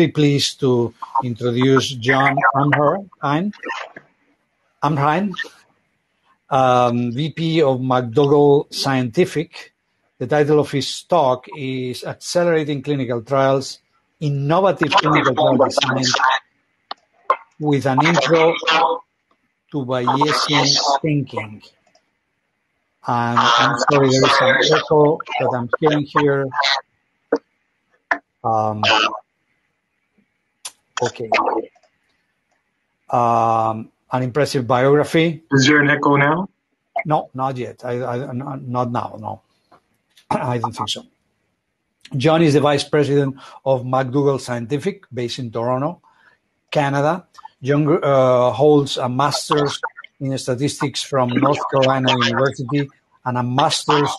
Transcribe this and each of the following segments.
really pleased to introduce John Amrhein, VP of McDougall Scientific. The title of his talk is Accelerating Clinical Trials, Innovative Clinical Trial Design, with an intro to Bayesian Thinking. And I'm sorry, there is some echo that I'm hearing here. Okay. An impressive biography. Is there an echo now? No, not yet. Not now, no. I don't think so. John is the Vice President of McDougall Scientific, based in Toronto, Canada. John holds a Master's in Statistics from North Carolina University and a Master's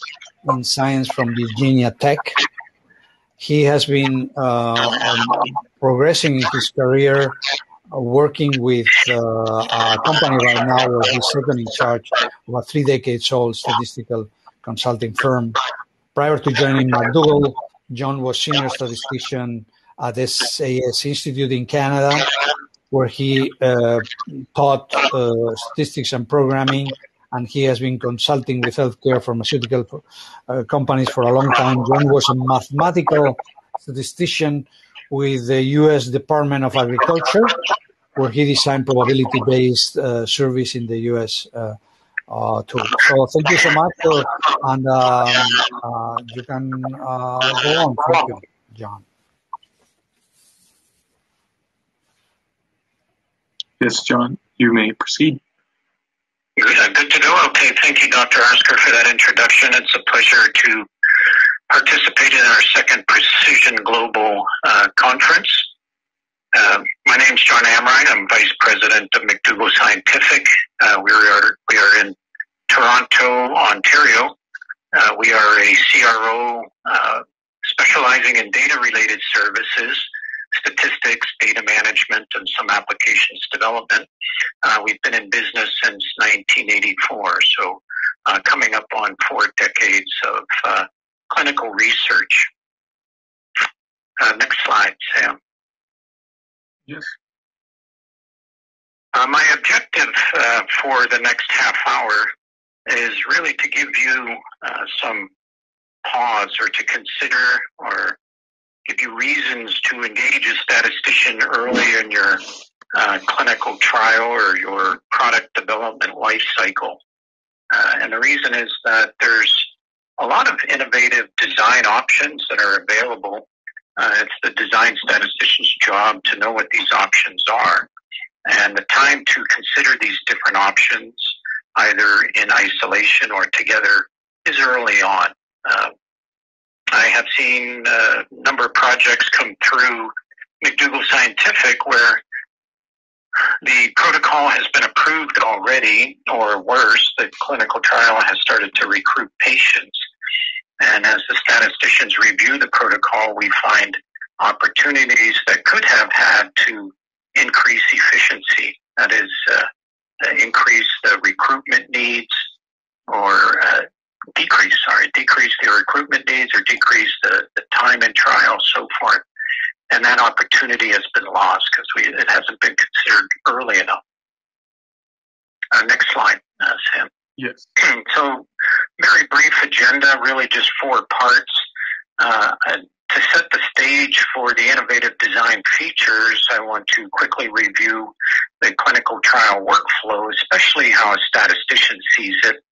in Science from Virginia Tech. He has been progressing in his career, working with a company right now where he's second in charge of a 3-decade-old statistical consulting firm. Prior to joining McDougall, John was senior statistician at SAS Institute in Canada, where he taught statistics and programming, and he has been consulting with healthcare pharmaceutical companies for a long time. John was a mathematical statistician with the U.S. Department of Agriculture, where he designed probability-based surveys in the U.S. too. So thank you so much, and you can go on. Thank you, John. Yes, John, you may proceed. Good to know. Okay, thank you, Dr. Oscar, for that introduction. It's a pleasure to participate in our second Precision Global conference. My name is John Amrhein. I'm Vice President of McDougall Scientific. We are in Toronto, Ontario. We are a CRO specializing in data-related services, statistics, data management, and some applications development. We've been in business since 1984, so coming up on 4 decades of clinical research. Next slide, Sam. Yes. My objective for the next half hour is really to give you some pause, or to consider, or give you reasons to engage a statistician early in your clinical trial or your product development life cycle. And the reason is that there's a lot of innovative design options that are available. It's the design statistician's job to know what these options are. And the time to consider these different options, either in isolation or together, is early on. I have seen a number of projects come through McDougall Scientific where the protocol has been approved already, or worse, the clinical trial has started to recruit patients. And as the statisticians review the protocol, we find opportunities that could have had to increase efficiency, that is, increase the recruitment needs, or decrease the recruitment needs, or decrease the time in trial, so forth. And that opportunity has been lost because it hasn't been considered early enough. Next slide, Sam. Yes. So, very brief agenda, really just 4 parts. To set the stage for the innovative design features, I want to quickly review the clinical trial workflow, especially how a statistician sees it,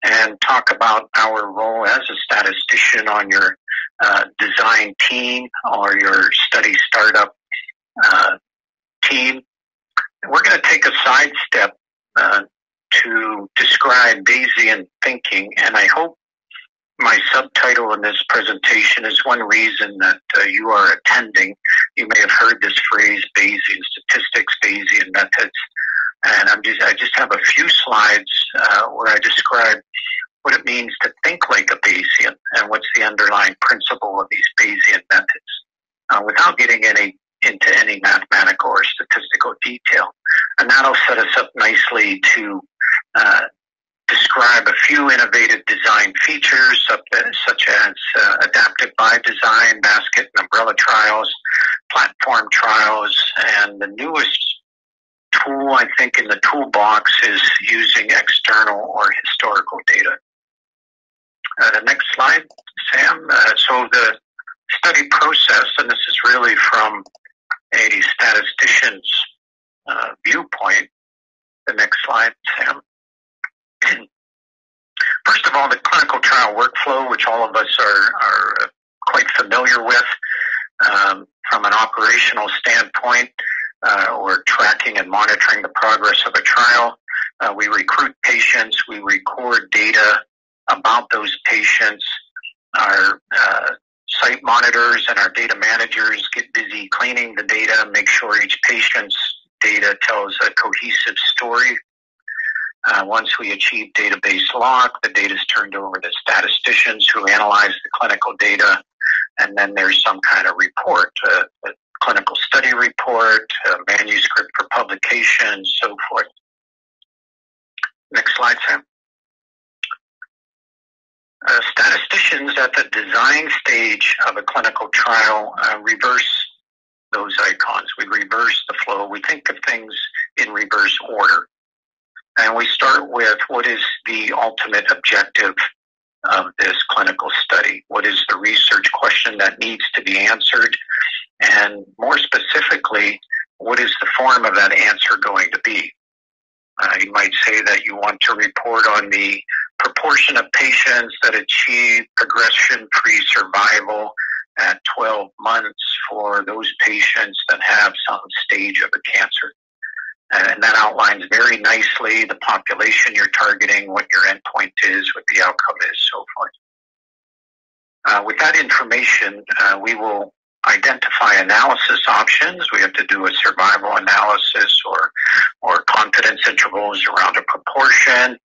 and talk about our role as a statistician on your design team or your study startup team. We're going to take a sidestep to describe Bayesian thinking, and I hope my subtitle in this presentation is one reason that you are attending. You may have heard this phrase, Bayesian statistics, Bayesian methods, and I just have a few slides where I describe what it means to think like a Bayesian and what's the underlying principle of these Bayesian methods, without getting into any mathematical or statistical detail. And that'll set us up nicely to describe a few innovative design features such as adaptive by design, basket and umbrella trials, platform trials, and the newest tool, I think, in the toolbox is using external or historical data. The next slide, Sam. So the study process, and this is really from a statistician's viewpoint. The next slide, Sam. First of all, the clinical trial workflow, which all of us are quite familiar with from an operational standpoint. We're tracking and monitoring the progress of a trial. We recruit patients. We record data about those patients. Our site monitors and our data managers get busy cleaning the data, make sure each patient's data tells a cohesive story. Once we achieve database lock, the data is turned over to statisticians who analyze the clinical data, and then there's some kind of report, a clinical study report, a manuscript for publication, so forth. Next slide, Sam. Statisticians at the design stage of a clinical trial reverse those icons. We reverse the flow. We think of things in reverse order. And we start with what is the ultimate objective of this clinical study? What is the research question that needs to be answered? And more specifically, what is the form of that answer going to be? You might say that you want to report on the proportion of patients that achieve progression-free survival at 12 months for those patients that have some stage of a cancer. And that outlines very nicely the population you're targeting, what your endpoint is, what the outcome is, so forth. With that information, we will identify analysis options. We have to do a survival analysis or confidence intervals around a proportion.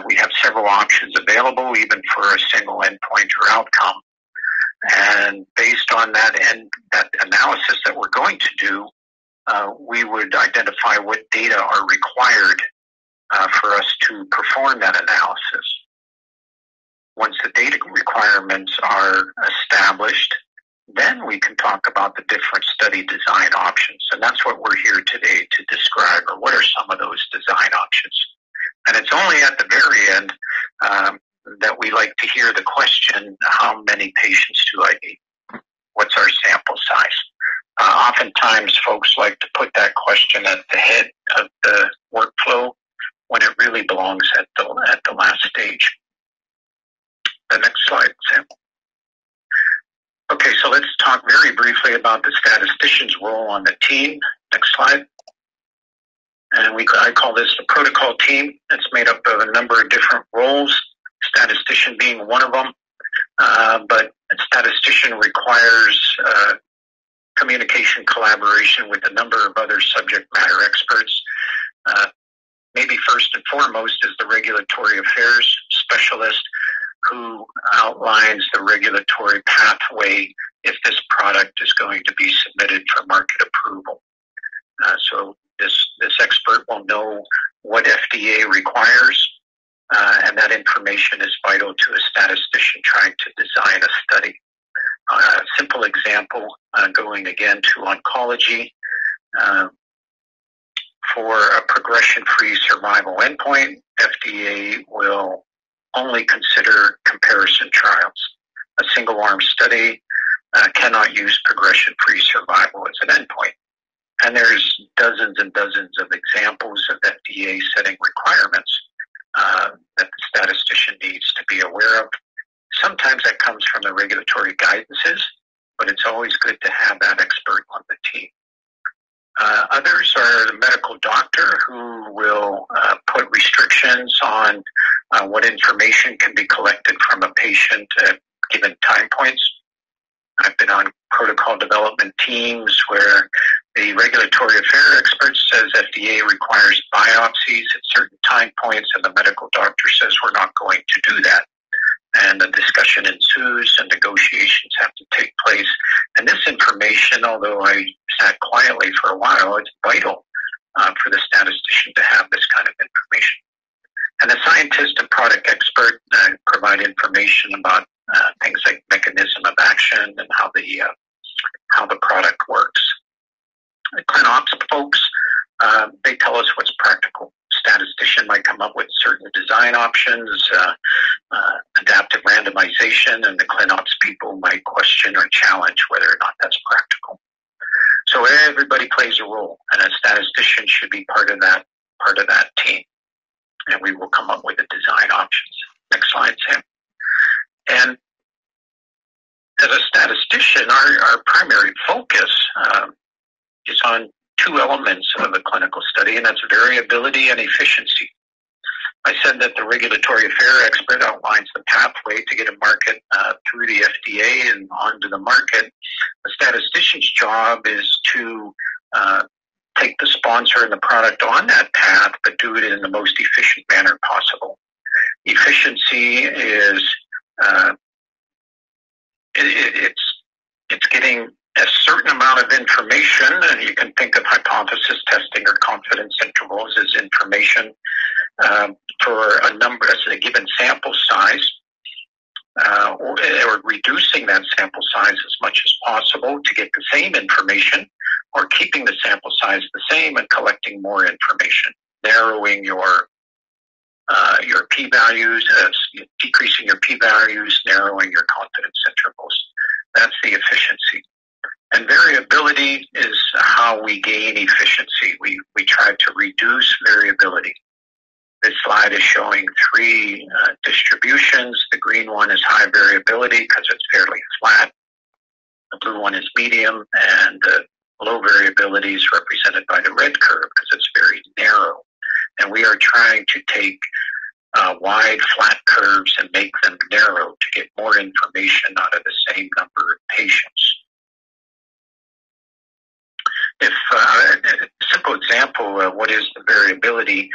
We have several options available, even for a single endpoint or outcome. And based on that analysis that we're going to do, we would identify what data are required for us to perform that analysis. Once the data requirements are established, then we can talk about the different study design options. And that's what we're here today to describe, or what are some of those design options. And it's only at the very end that we like to hear the question, how many patients do I need? What's our sample size? Oftentimes, folks like to put that question at the head of the workflow when it really belongs at the last stage. The next slide, Sam. Okay, so let's talk very briefly about the statistician's role on the team. Next slide. And I call this the protocol team. It's made up of a number of different roles, statistician being one of them. But a statistician requires communication, collaboration with a number of other subject matter experts. Maybe first and foremost is the regulatory affairs specialist who outlines the regulatory pathway if this product is going to be submitted for market approval. So this expert will know what FDA requires, and that information is vital to a statistician trying to design a study. A simple example, going again to oncology, for a progression-free survival endpoint, FDA will only consider comparison trials. A single-arm study cannot use progression-free survival as an endpoint. And there's dozens and dozens of examples of FDA setting requirements that the statistician needs to be aware of. Sometimes that comes from the regulatory guidances, but it's always good to have that expert on the team. Others are the medical doctor who will put restrictions on what information can be collected from a patient at given time points. I've been on protocol development teams where the regulatory affairs expert says FDA requires biopsies at certain time points, and the medical doctor says we're not going to do that. And the discussion ensues and negotiations have to take place. And this information, although I sat quietly for a while, it's vital for the statistician to have this kind of information. And the scientist provide information about things like mechanism of action and how the product works. The ClinOps folks, they tell us what's practical. Statistician might come up with certain design options, adaptive randomization, and the ClinOps people might question or challenge whether or not that's practical. So everybody plays a role, and a statistician should be part of that team. And we will come up with the design options. Next slide, Sam. And as a statistician, our primary focus is on two elements of a clinical study, and that's variability and efficiency. I said that the regulatory affair expert outlines the pathway to get a market through the FDA and onto the market. The statistician's job is to take the sponsor and the product on that path, but do it in the most efficient manner possible. Efficiency is it's getting a certain amount of information, and you can think of hypothesis testing or confidence intervals as information for a given sample size, or reducing that sample size as much as possible to get the same information, or keeping the sample size the same and collecting more information, narrowing your p-values, decreasing your p-values, narrowing your confidence intervals. That's the efficiency. And variability is how we gain efficiency. We try to reduce variability. This slide is showing three distributions. The green one is high variability because it's fairly flat. The blue one is medium, and the low variability is represented by the red curve because it's very narrow. And we are trying to take wide, flat curves and make them narrow to get more information out of the same number of patients. If a simple example of what is the variability,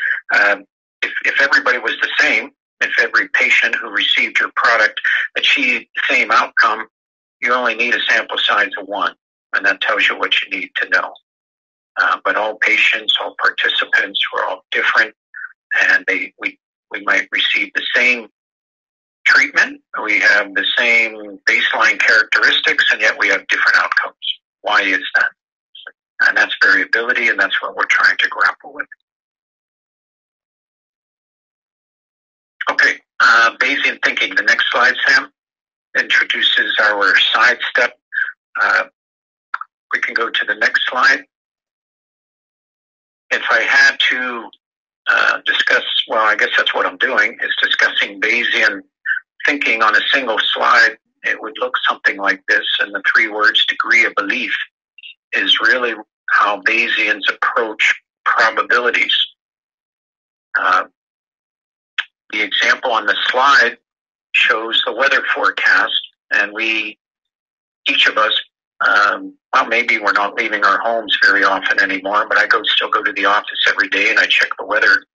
if everybody was the same, if every patient who received your product achieved the same outcome, you only need a sample size of 1, and that tells you what you need to know. But all patients, all participants were all different, and we might receive the same treatment. We have the same baseline characteristics, and yet we have different outcomes. Why is that? And that's variability, and that's what we're trying to grapple with. Okay, Bayesian thinking. The next slide, Sam, introduces our side step. We can go to the next slide. If I had to discuss, well, I guess that's what I'm doing, is discussing Bayesian thinking on a single slide, it would look something like this. And the 3 words, degree of belief, is really how Bayesians approach probabilities. The example on the slide shows the weather forecast, and each of us, well, maybe we're not leaving our homes very often anymore, but I still go to the office every day, and I check the weather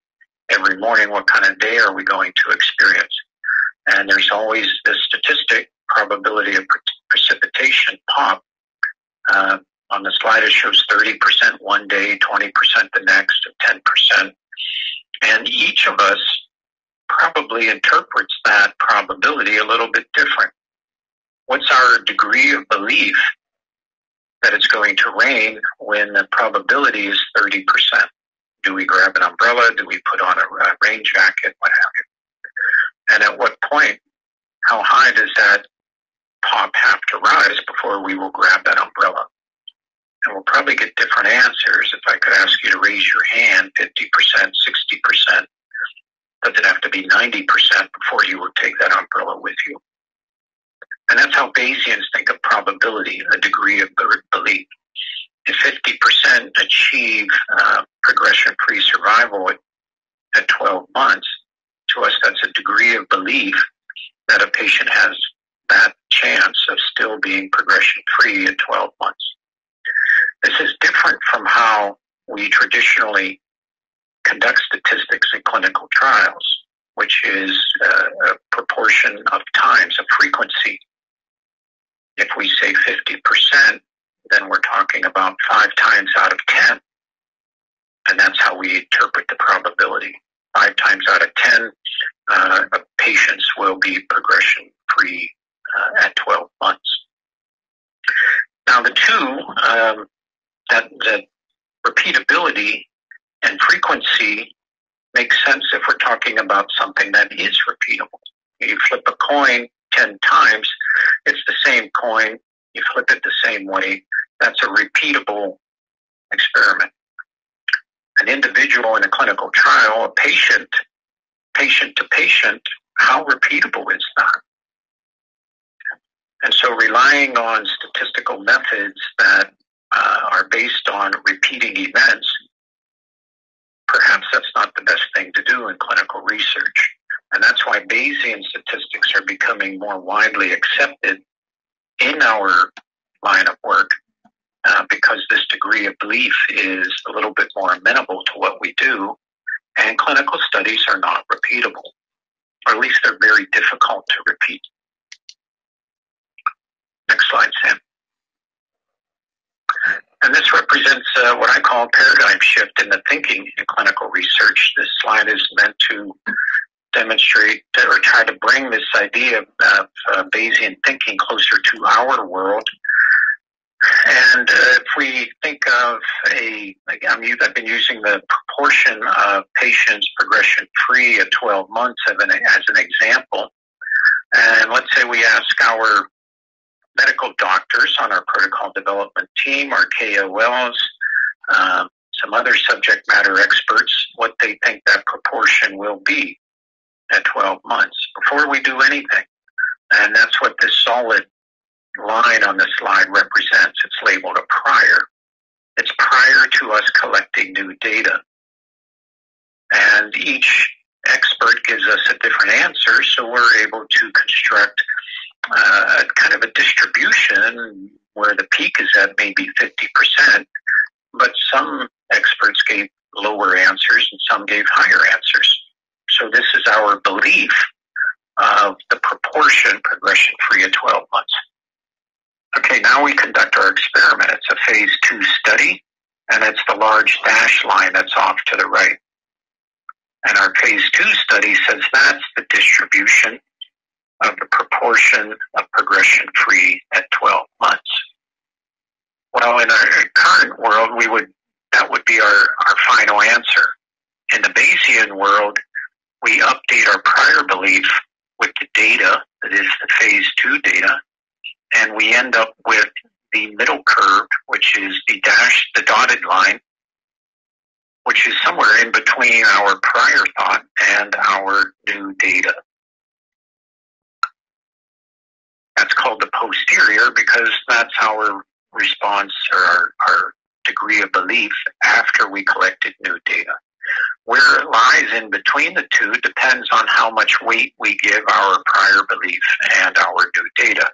every morning. What kind of day are we going to experience? And there's always this statistic, probability of precipitation, POP. On the slide, it shows 30% one day, 20% the next, 10%. And each of us probably interprets that probability a little bit different. What's our degree of belief that it's going to rain when the probability is 30%? Do we grab an umbrella? Do we put on a rain jacket? What have you? And at what point, how high does that pop have to rise before we will grab that umbrella? And we'll probably get different answers. If I could ask you to raise your hand, 50%, 60%. Does it have to be 90% before you will take that umbrella with you? And that's how Bayesians think of probability, a degree of belief. If 50% achieve progression-free survival at 12 months, to us that's a degree of belief that a patient has that chance of still being progression-free at 12 months. This is different from how we traditionally conduct statistics in clinical trials, which is a proportion of times, a frequency. If we say 50%, then we're talking about 5 times out of 10. And that's how we interpret the probability. 5 times out of 10, patients will be progression-free at 12 months. Now, the two, that repeatability and frequency makes sense if we're talking about something that is repeatable. You flip a coin 10 times, it's the same coin, you flip it the same way, that's a repeatable experiment. An individual in a clinical trial, a patient to patient, how repeatable is that? And so relying on statistical methods that are based on repeating events, perhaps that's not the best thing to do in clinical research. And that's why Bayesian statistics are becoming more widely accepted in our line of work, because this degree of belief is a little bit more amenable to what we do, and clinical studies are not repeatable, or at least they're very difficult to repeat. Next slide, Sam. And this represents what I call a paradigm shift in the thinking in clinical research. This slide is meant to demonstrate or try to bring this idea of Bayesian thinking closer to our world. And if we think of I've been using the proportion of patients progression-free at 12 months as an example. And let's say we ask our medical doctors on our protocol development team, our KOLs, some other subject matter experts, what they think that proportion will be at 12 months before we do anything. And that's what this solid line on the slide represents. It's labeled a prior. It's prior to us collecting new data. And each expert gives us a different answer, so we're able to construct kind of a distribution where the peak is at maybe 50%, but some experts gave lower answers and some gave higher answers. So this is our belief of the proportion progression-free at 12 months. Okay, now we conduct our experiment. It's a phase 2 study, and it's the large dash line that's off to the right. And our phase 2 study says that's the distribution of the proportion of progression-free at 12 months. Well, in our current world, that would be our final answer. In the Bayesian world, we update our prior belief with the data, that is the phase 2 data, and we end up with the middle curve, which is the dotted line, which is somewhere in between our prior thought and our new data. That's called the posterior because that's our response or our degree of belief after we collected new data. Where it lies in between the two depends on how much weight we give our prior belief and our new data.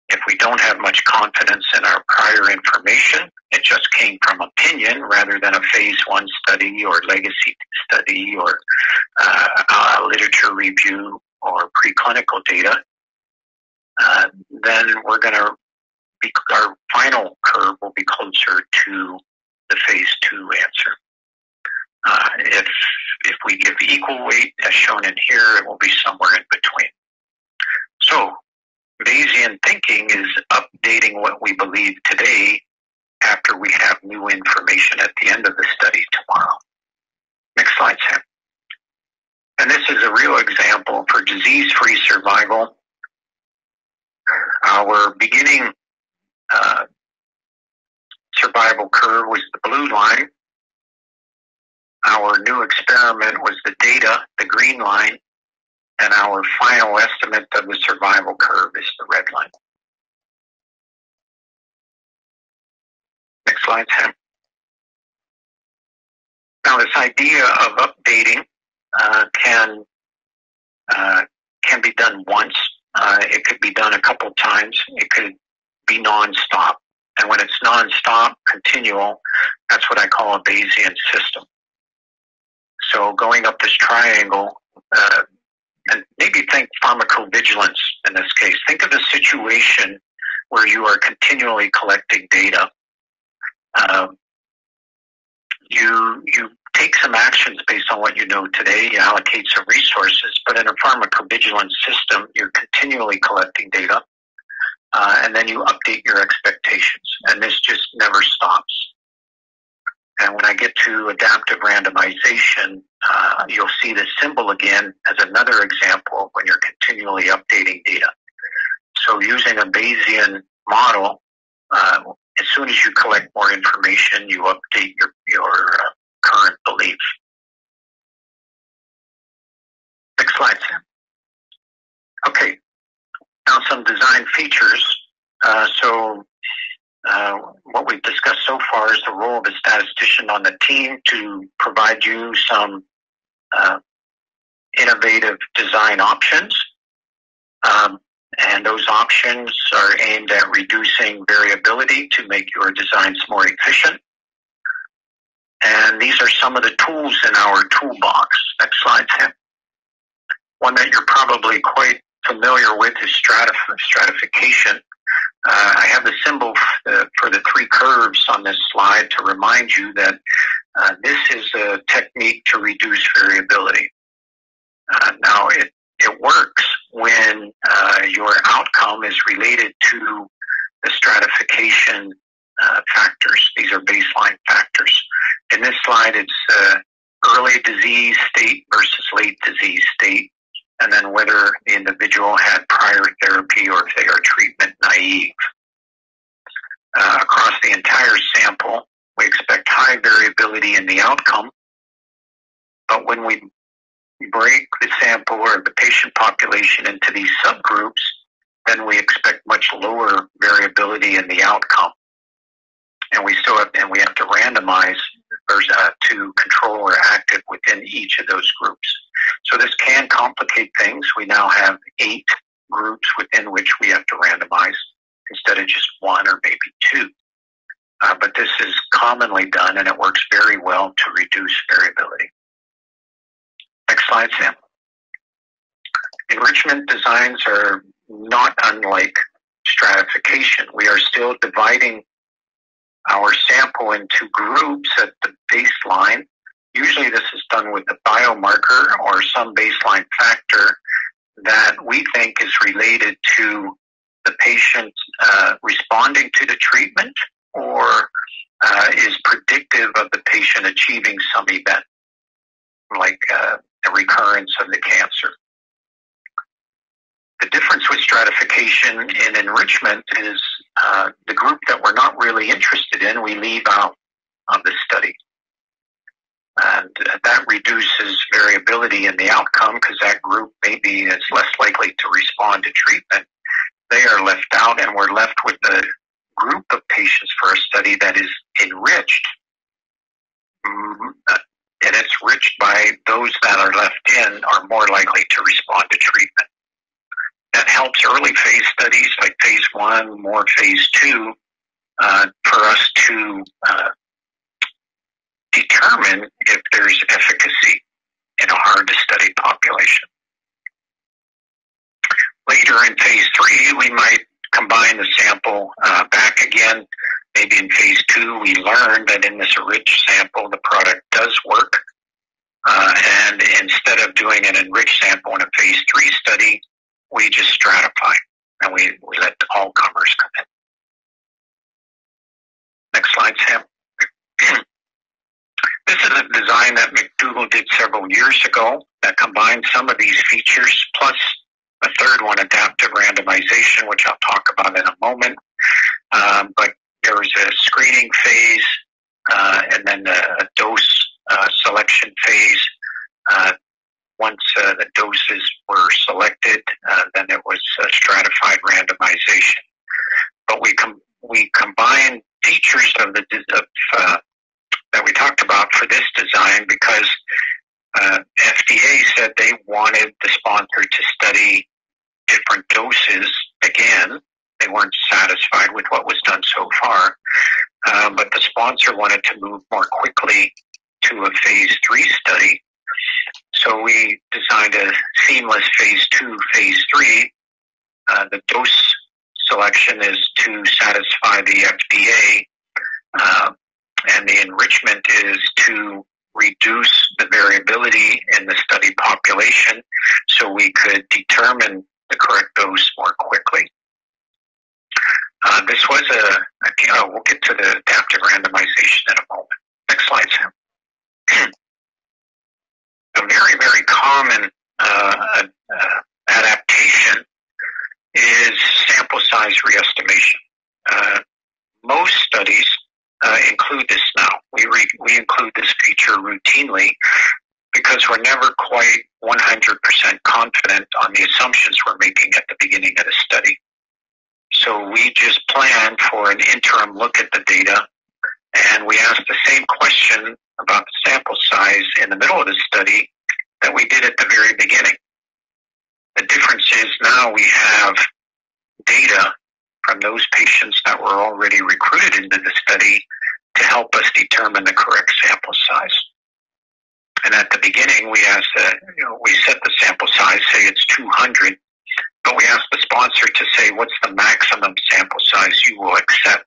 If we don't have much confidence in our prior information, it just came from opinion rather than a phase 1 study or legacy study or literature review or preclinical data, then our final curve will be closer to the phase 2 answer. If we give equal weight, as shown in here, it will be somewhere in between. So, Bayesian thinking is updating what we believe today after we have new information at the end of the study tomorrow. Next slide, Sam. And this is a real example for disease-free survival. Our beginning survival curve was the blue line. Our new experiment was the data, the green line, and our final estimate of the survival curve is the red line. Next slide, Sam. Now, this idea of updating can be done once. It could be done a couple times. It could be nonstop. And when it's nonstop, continual, that's what I call a Bayesian system. So going up this triangle, and maybe think pharmacovigilance in this case. Think of a situation where you are continually collecting data. You take take some actions based on what you know today. You allocate some resources, but in a pharmacovigilance system, you're continually collecting data, and then you update your expectations, and this just never stops. And when I get to adaptive randomization, you'll see the symbol again as another example of when you're continually updating data. So using a Bayesian model, as soon as you collect more information, you update your current belief. Next slide, Sam. Okay, now some design features. What we've discussed so far is the role of a statistician on the team to provide you some innovative design options. And those options are aimed at reducing variability to make your designs more efficient. And these are some of the tools in our toolbox. Next slide, Sam. One that you're probably quite familiar with is stratification. I have the symbol for the three curves on this slide to remind you that this is a technique to reduce variability. Now, it works when your outcome is related to the stratification factors. These are baseline factors. In this slide, it's early disease state versus late disease state, and then whether the individual had prior therapy or if they are treatment naive. Across the entire sample, we expect high variability in the outcome, but when we break the sample or the patient population into these subgroups, then we expect much lower variability in the outcome. And we have to randomize to control or active within each of those groups. So this can complicate things. We now have 8 groups within which we have to randomize instead of just 1 or maybe 2. But this is commonly done, and it works very well to reduce variability. Next slide, Sam. Enrichment designs are not unlike stratification. We are still dividing our sample into groups at the baseline. Usually this is done with a biomarker or some baseline factor that we think is related to the patient responding to the treatment or is predictive of the patient achieving some event, like a recurrence of the cancer. The difference with stratification and enrichment is the group that we're not really interested in, we leave out of the study. And that reduces variability in the outcome because that group maybe is less likely to respond to treatment. They are left out, and we're left with a group of patients for a study that is enriched. And it's enriched by those that are left in are more likely to respond to treatment. That helps early phase studies like phase 1, more phase 2, for us to determine if there's efficacy in a hard-to-study population. Later in phase 3, we might combine the sample back again. Maybe in phase 2, we learn that in this enriched sample, the product does work. And instead of doing an enriched sample in a phase 3 study, we just stratify, and we let all comers come in. Next slide, Sam. This is a design that McDougall did several years ago that combines some of these features, plus a third one, adaptive randomization, which I'll talk about in a moment. But there was a screening phase and then a dose selection phase. Once the doses were selected, then it was stratified randomization. But we combined features of that we talked about for this design because FDA said they wanted the sponsor to study different doses again. They weren't satisfied with what was done so far, but the sponsor wanted to move more quickly to a phase 3 study. So we designed a seamless phase 2, phase 3. The dose selection is to satisfy the FDA, and the enrichment is to reduce the variability in the study population so we could determine the correct dose more quickly. This was we'll get to the adaptive randomization in a moment. Next slide, Sam. A very, very common adaptation is sample size reestimation. Most studies include this now. We include this feature routinely because we're never quite 100% confident on the assumptions we're making at the beginning of the study. So we just plan for an interim look at the data, and we ask the same question about the sample size in the middle of the study that we did at the very beginning. The difference is now we have data from those patients that were already recruited into the study to help us determine the correct sample size. And at the beginning, we asked we set the sample size, say it's 200, but we asked the sponsor to say what's the maximum sample size you will accept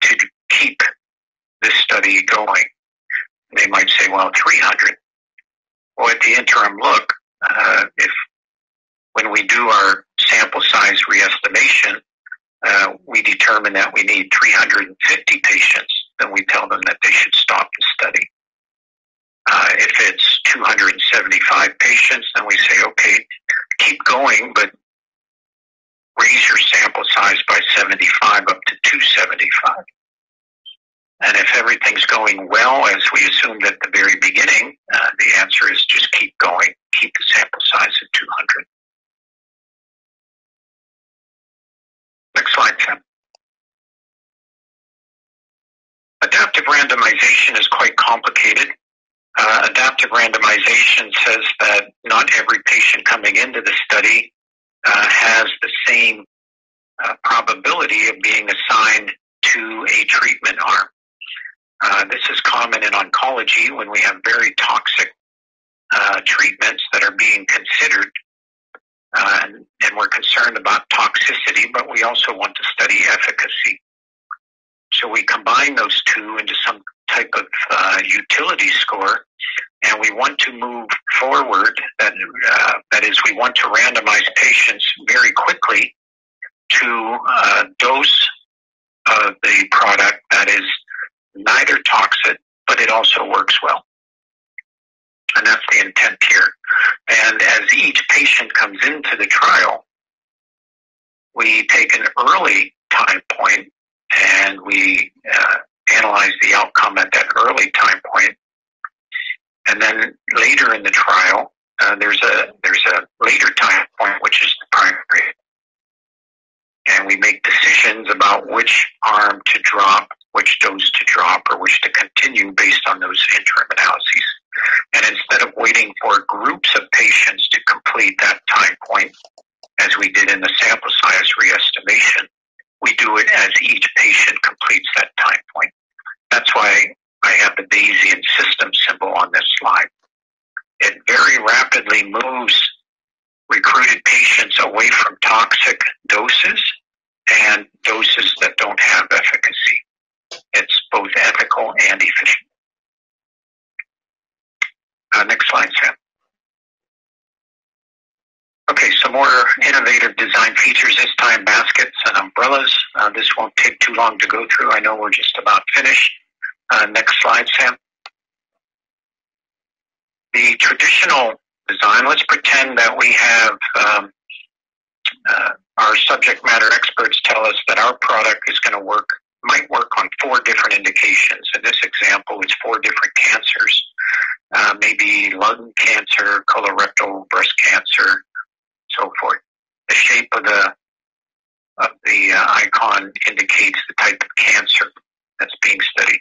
to keep this study going. And they might say, well, 300. Well, at the interim look, when we do our sample size reestimation, we determine that we need 350 patients, then we tell them that they should stop the study. If it's 275 patients, then we say, okay, keep going, but raise your sample size by 75 up to 275. And if everything's going well, as we assumed at the very beginning, the answer is just keep going, keep the sample size at 200. Next slide, Sam. Adaptive randomization is quite complicated. Adaptive randomization says that not every patient coming into the study has the same probability of being assigned to a treatment arm. This is common in oncology when we have very toxic treatments that are being considered, and we're concerned about toxicity, but we also want to study efficacy. So we combine those two into some type of utility score, and we want to move forward. That is, we want to randomize patients very quickly to a dose of the product that is neither toxic, but it also works well. And that's the intent here. And as each patient comes into the trial, we take an early time point and we analyze the outcome at that early time point. And then later in the trial, there's a later time point, which is the primary. And we make decisions about which arm to drop, which dose to drop, or which to continue based on those interim analyses. And instead of waiting for groups of patients to complete that time point, as we did in the sample size reestimation, we do it as each patient completes that time point. That's why I have the Bayesian System symbol on this slide. It very rapidly moves recruited patients away from toxic doses and doses that don't have efficacy. It's both ethical and efficient. Next slide, Sam. Okay, some more innovative design features, this time baskets and umbrellas. This won't take too long to go through. I know we're just about finished. Next slide, Sam. The traditional design, let's pretend that we have our subject matter experts tell us that our product is going to might work on 4 different indications. In this example, it's 4 different cancers, maybe lung cancer, colorectal, breast cancer, so forth. The shape of the icon indicates the type of cancer that's being studied.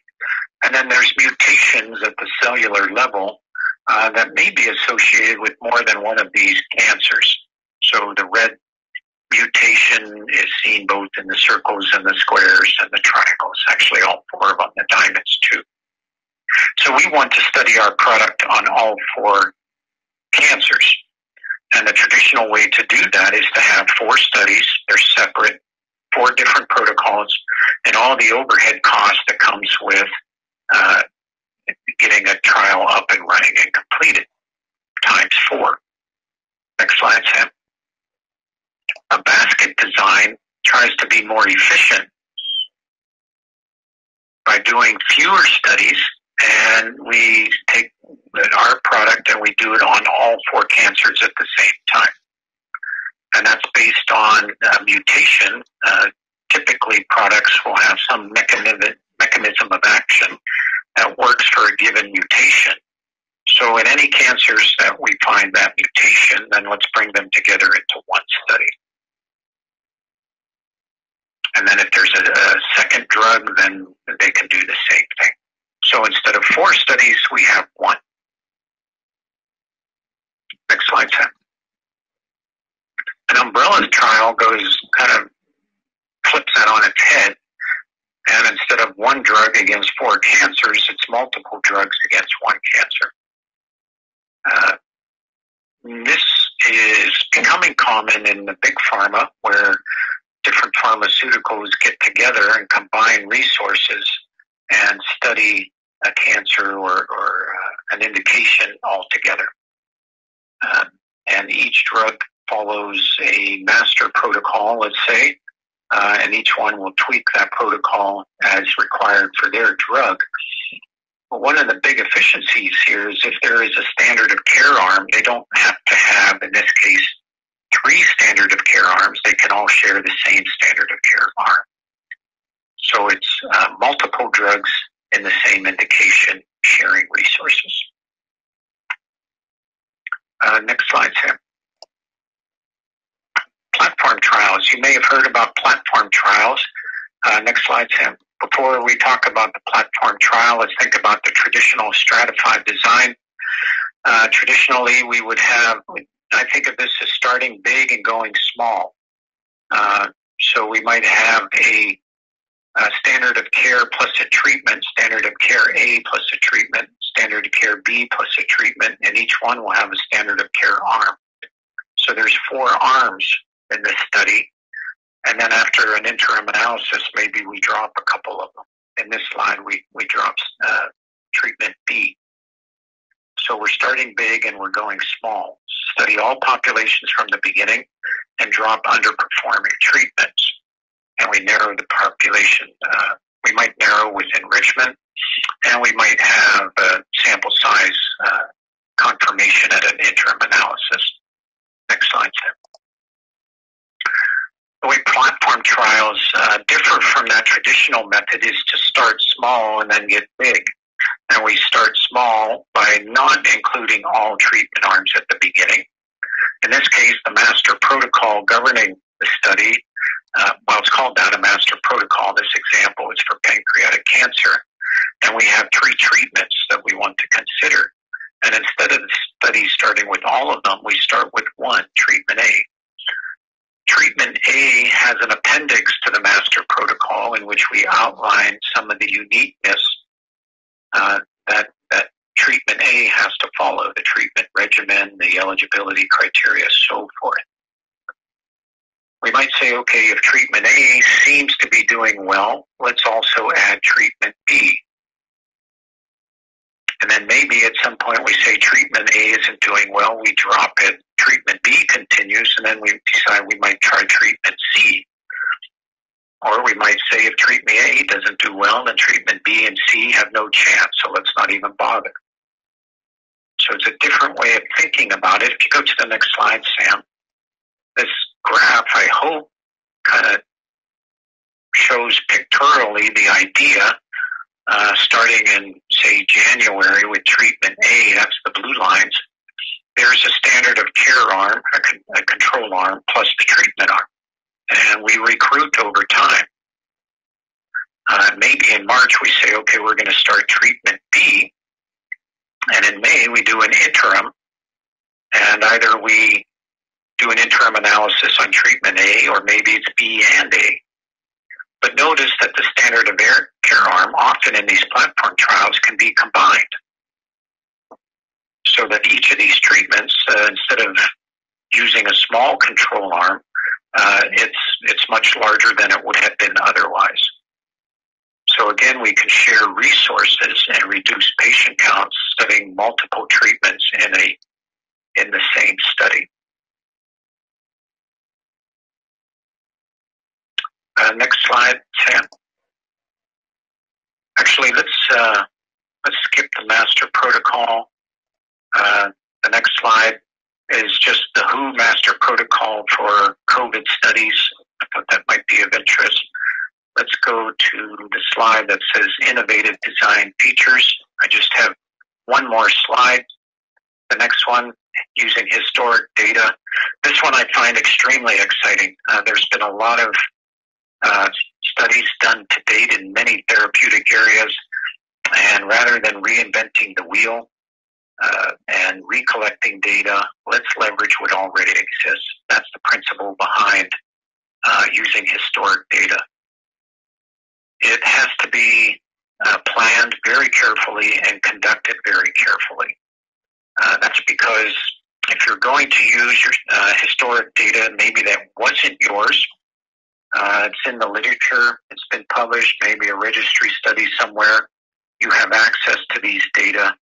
And then there's mutations at the cellular level that may be associated with more than one of these cancers. So the red mutation is seen both in the circles and the squares and the triangles, actually all 4 of them, the diamonds too. So we want to study our product on all 4 cancers. And the traditional way to do that is to have 4 studies. They're separate, 4 different protocols, and all the overhead cost that comes with getting a trial up and running and completed, times 4. Next slide, Sam. A basket design tries to be more efficient by doing fewer studies, and we take our product and we do it on all 4 cancers at the same time. And that's based on mutation. Typically, products will have some mechanism of action that works for a given mutation. So in any cancers that we find that mutation, then let's bring them together into one study. And then if there's a second drug, then they can do the same thing. So instead of 4 studies, we have 1. Next slide, Sam. An umbrella trial kind of flips that on its head. And instead of 1 drug against 4 cancers, it's multiple drugs against 1 cancer. This is becoming common in the big pharma, where different pharmaceuticals get together and combine resources and study a cancer or an indication altogether. And each drug follows a master protocol, let's say, and each one will tweak that protocol as required for their drug. But one of the big efficiencies here is if there is a standard of care arm, they don't have to have, in this case, 3 standard of care arms. They can all share the same standard of care arm. So it's multiple drugs in the same indication sharing resources. Next slide, Sam. Platform trials. You may have heard about platform trials. Next slide, Sam. Before we talk about the platform trial, let's think about the traditional stratified design. Traditionally, we would have, I think of this as starting big and going small. So we might have a standard of care plus a treatment, standard of care A plus a treatment, standard of care B plus a treatment, and each one will have a standard of care arm. So there's 4 arms in this study. And then after an interim analysis, maybe we drop a couple of them. In this slide, we drop treatment B. So we're starting big and we're going small. Study all populations from the beginning and drop underperforming treatments. And we narrow the population. We might narrow with enrichment, and we might have sample size confirmation at an interim analysis. Next slide, Sam. The way platform trials differ from that traditional method is to start small and then get big. And we start small by not including all treatment arms at the beginning. In this case, the master protocol governing the study, well, it's called down a master protocol. This example is for pancreatic cancer. And we have 3 treatments that we want to consider. And instead of the study starting with all of them, we start with 1, treatment A. Treatment A has an appendix to the master protocol in which we outline some of the uniqueness that treatment A has to follow, the treatment regimen, the eligibility criteria, so forth. We might say, okay, if treatment A seems to be doing well, let's also add treatment B. And then maybe at some point we say treatment A isn't doing well, we drop it, treatment B continues, and then we decide we might try treatment C. Or we might say if treatment A doesn't do well, then treatment B and C have no chance, so let's not even bother. So it's a different way of thinking about it. If you go to the next slide, Sam, this graph, I hope, kind of shows pictorially the idea. Starting in, say, January with treatment A, that's the blue lines, there's a standard of care arm, a control arm, plus the treatment arm. And we recruit over time. Maybe in March we say, okay, we're going to start treatment B. And in May we do an interim. And either we do an interim analysis on treatment A, or maybe it's B and A. But notice that the standard of care arm, often in these platform trials, can be combined. So that each of these treatments, instead of using a small control arm, it's much larger than it would have been otherwise. So again, we can share resources and reduce patient counts studying multiple treatments in the same study. Next slide, Sam. Actually, let's skip the master protocol. The next slide is just the WHO master protocol for COVID studies. I thought that might be of interest. Let's go to the slide that says innovative design features. I just have one more slide. The next one, using historic data. This one I find extremely exciting. There's been a lot of studies done to date in many therapeutic areas, and rather than reinventing the wheel and recollecting data, let's leverage what already exists. That's the principle behind using historic data. It has to be planned very carefully and conducted very carefully. That's because if you're going to use your historic data, maybe that wasn't yours, it's in the literature, it's been published, maybe a registry study somewhere, you have access to these data.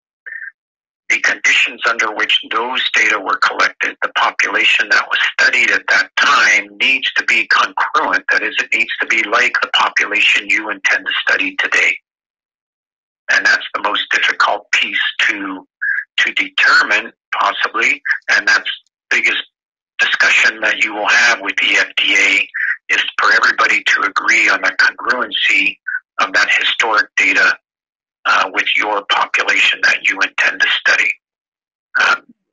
The conditions under which those data were collected, the population that was studied at that time needs to be congruent. That is, it needs to be like the population you intend to study today. And that's the most difficult piece to determine, possibly, and that's the biggest discussion that you will have with the FDA, is for everybody to agree on the congruency of that historic data with your population that you intend to study.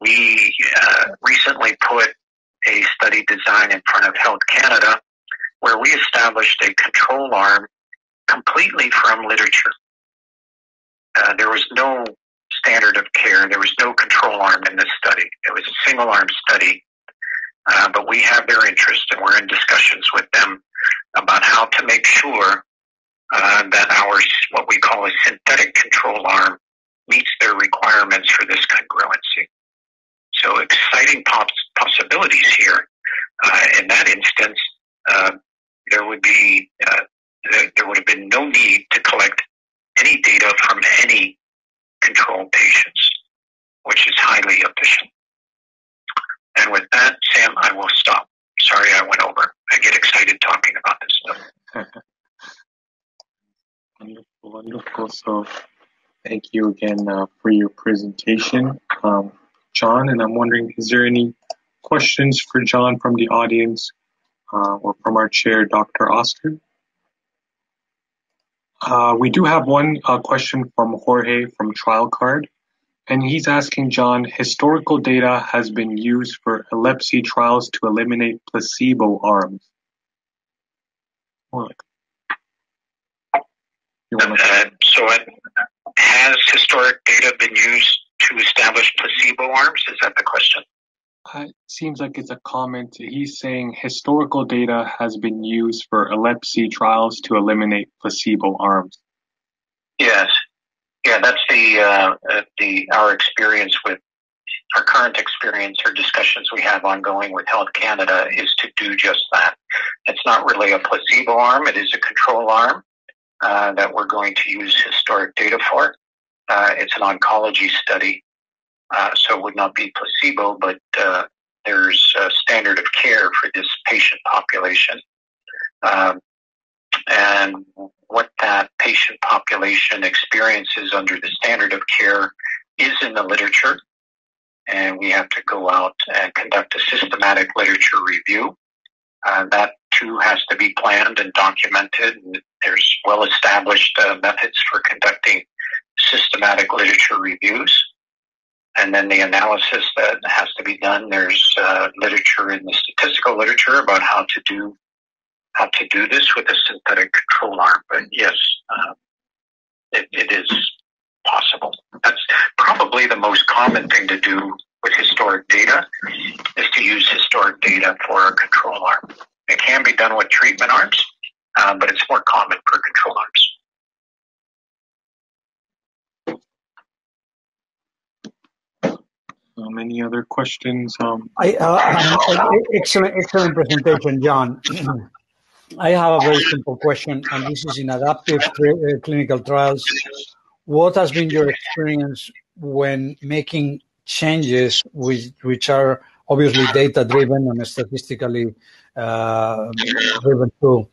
We recently put a study design in front of Health Canada where we established a control arm completely from literature. There was no standard of care. There was no control arm in this study. It was a single arm study, but we have their interest and we're in discussions with them about how to make sure that our, what we call a synthetic control arm, meets their requirements for this congruency. So exciting possibilities here. In that instance, there would have been no need to collect any data from any control patients, which is highly efficient. And with that, Sam, I will stop. Sorry I went over. I get excited talking about this stuff. Wonderful. So thank you again for your presentation, John. And I'm wondering, is there any questions for John from the audience or from our chair, Dr. Oscar? We do have one question from Jorge from Trial Card, and he's asking John, historical data has been used for epilepsy trials to eliminate placebo arms. So has historic data been used to establish placebo arms? Is that the question? It seems like it's a comment. He's saying historical data has been used for epilepsy trials to eliminate placebo arms. Yes. Yeah, that's our experience with our current experience or discussions we have ongoing with Health Canada is to do just that. It's not really a placebo arm. It is a control arm that we're going to use historic data for. It's an oncology study. So it would not be placebo, but there's a standard of care for this patient population. And what that patient population experiences under the standard of care is in the literature. And we have to go out and conduct a systematic literature review. That too has to be planned and documented. There's well-established methods for conducting systematic literature reviews. And then the analysis that has to be done, there's literature in the statistical literature about how to do this with a synthetic control arm. But yes, it is possible. That's probably the most common thing to do with historic data, is to use historic data for a control arm. It can be done with treatment arms, but it's more common for control arms. Any other questions? Excellent presentation, John. I have a very simple question, and this is in adaptive clinical trials. What has been your experience when making changes which are obviously data-driven and statistically driven too,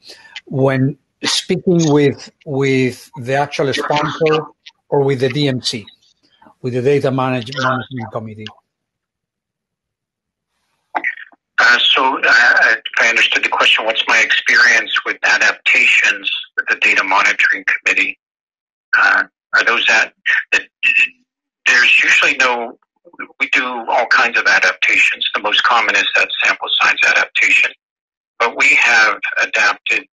when speaking with the actual sponsor or with the DMC, with the Data Management Committee? If I understood the question, what's my experience with adaptations with the Data Monitoring Committee? Are those there's usually we do all kinds of adaptations. The most common is that sample size adaptation. But we have adapted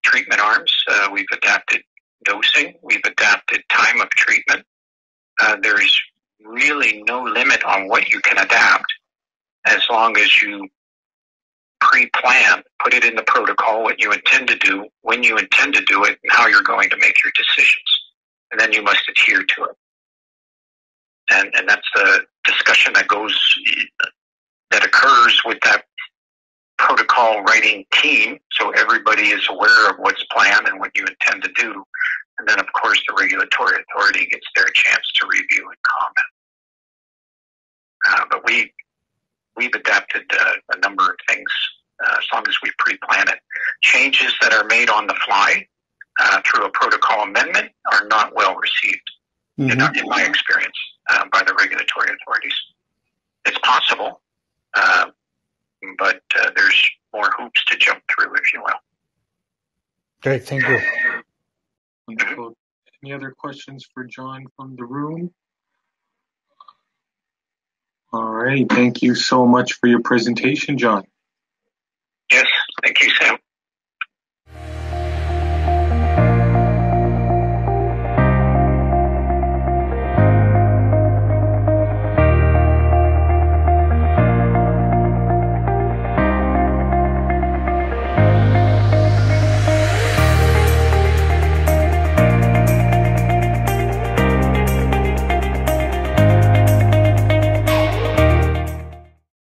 treatment arms. We've adapted dosing. We've adapted time of treatment. There's really no limit on what you can adapt as long as you pre-plan, put it in the protocol, what you intend to do, when you intend to do it, and how you're going to make your decisions. And then you must adhere to it. And that's the discussion that occurs with that protocol writing team, so everybody is aware of what's planned and what you intend to do. And then, of course, the regulatory authority gets their chance to review and comment. But we've adapted a number of things as long as we pre-plan it. Changes that are made on the fly through a protocol amendment are not well received, in my experience, by the regulatory authorities. It's possible, but there's more hoops to jump through, if you will. Great, thank you. Wonderful. Any other questions for John from the room? All right, thank you so much for your presentation, John.